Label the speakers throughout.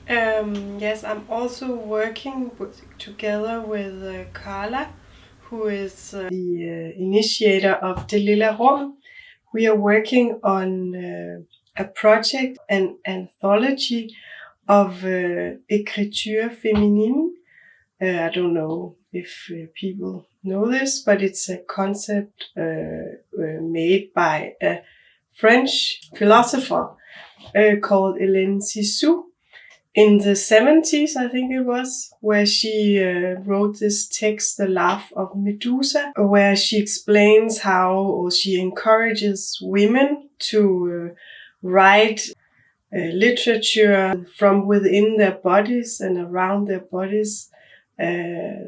Speaker 1: Yes, I'm also working together with Carla, who is the initiator of the Lilla Rum. We are working on a project, an anthology of écriture féminine. I don't know if people know this, but it's a concept made by a French philosopher called Hélène Cixous in the 70s, I think it was, where she wrote this text, The Laugh of Medusa, where she explains how, or she encourages women to write literature from within their bodies and around their bodies,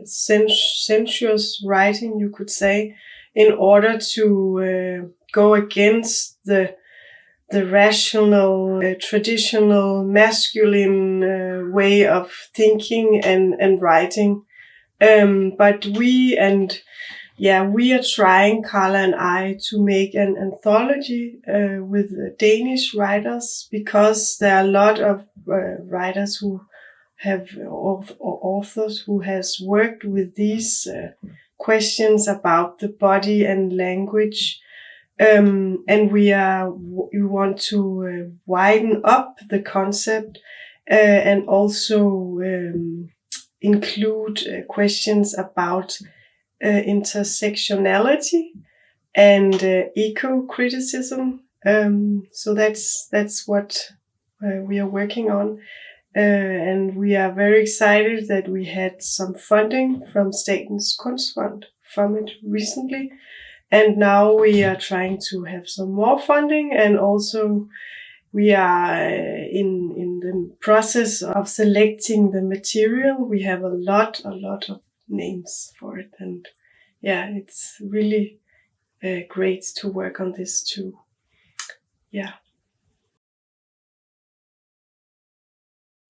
Speaker 1: sensuous writing, you could say, in order to go against the rational, traditional, masculine way of thinking and writing. But we are trying, Carla and I, to make an anthology with Danish writers, because there are a lot of writers who have, or authors who has worked with these questions about the body and language. And we want to widen up the concept and also include questions about intersectionality and eco-criticism. So that's what we are working on. And we are very excited that we had some funding from Statens Kunstfond from it recently. And now we are trying to have some more funding, and also we are in the process of selecting the material. We have a lot of names for it, and yeah, it's really great to work on this too. Yeah.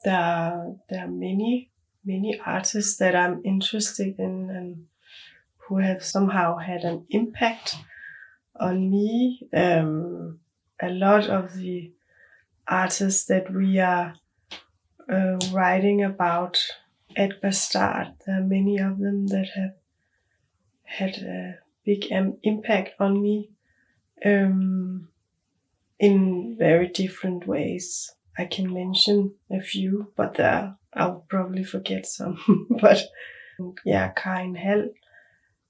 Speaker 1: There are many artists that I'm interested in and who have somehow had an impact on me. A lot of the artists that we are writing about at Bastard, there are many of them that have had a big impact on me in very different ways. I can mention a few, but I'll probably forget some. But yeah, Karin Hall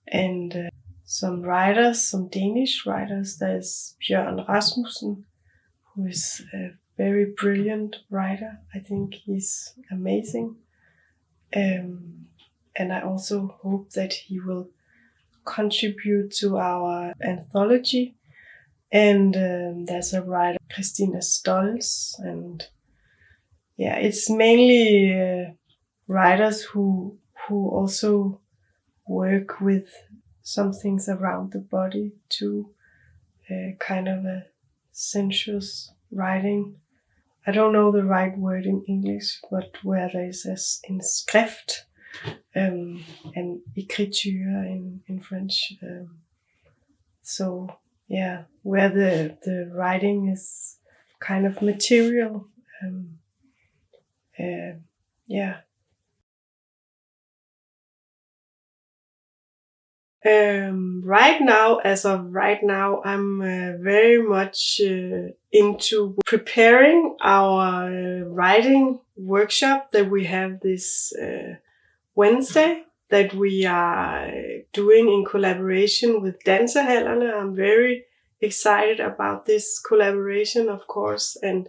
Speaker 1: and some writers, some Danish writers. There's Bjørn Rasmussen, who is a very brilliant writer. I think he's amazing. And I also hope that he will contribute to our anthology. And there's a writer, Christina Stolz, and yeah, it's mainly writers who also work with some things around the body too, kind of a sensuous writing. I don't know the right word in English, but where there is in skrift and écriture in French. So yeah, where the writing is kind of material. Yeah. As of right now, I'm very much into preparing our writing workshop that we have this Wednesday, that we are doing in collaboration with Dansehallerne. I'm very excited about this collaboration, of course, and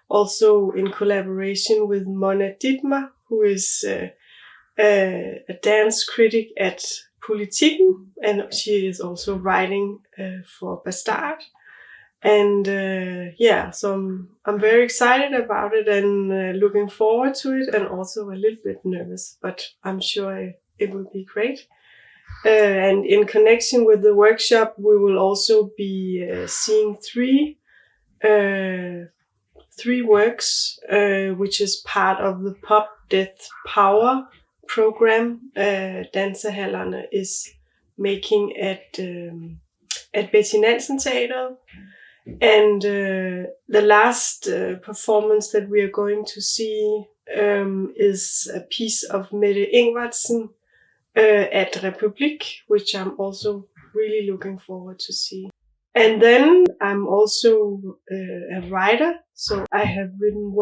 Speaker 1: also in collaboration with Mona Dittmer, who is a dance critic at Politiken, and she is also writing for Bastard. And so I'm very excited about it and looking forward to it, and also a little bit nervous, but I'm sure it will be great. And in connection with the workshop, we will also be seeing three works, which is part of the Pop Death Power program Dansehallerne is making at Betty Nansen Teater. And the last performance that we are going to see is a piece of Mette at Republik, which I'm also really looking forward to see. And then I'm also a writer, so I have written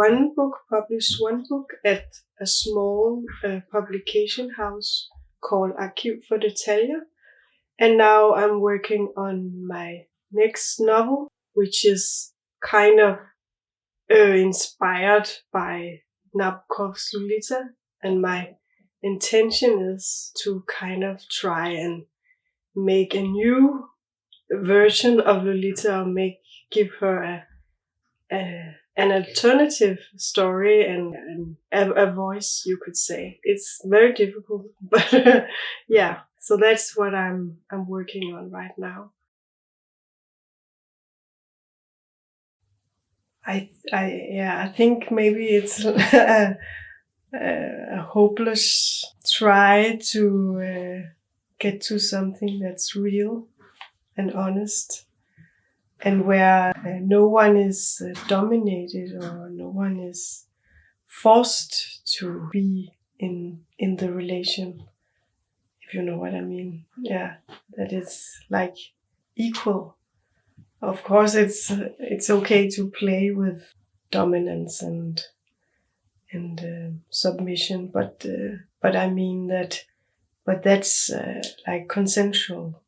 Speaker 1: published one book at a small publication house called Arkiv for Detaljer. And now I'm working on my next novel, which is kind of inspired by Nabokov's Lolita, and my intention is to kind of try and make a new version of Lolita, or give her an alternative story and a voice, you could say. It's very difficult, but yeah. So that's what I'm working on right now. I think maybe it's a hopeless try to get to something that's real and honest, and where no one is dominated, or no one is forced to be in the relation, if you know what I mean. Yeah, that is like equal. Of course, it's okay to play with dominance and submission, but I mean that, but that's like consensual.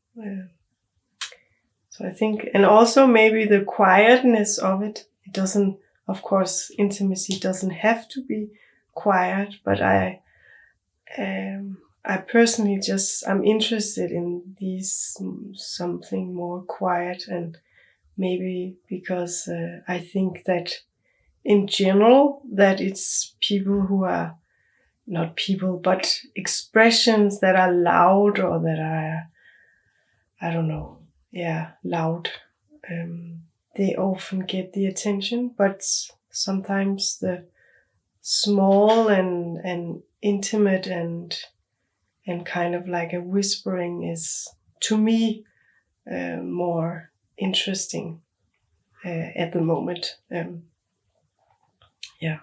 Speaker 1: So I think, and also maybe the quietness of it. It doesn't, of course, intimacy doesn't have to be quiet, but I personally I'm interested in something more quiet, and maybe because I think that in general that it's people who are not people, but expressions that are loud, or that are, I don't know, loud. They often get the attention, but sometimes the small and intimate and kind of like a whispering is, to me, more interesting at the moment. Yeah.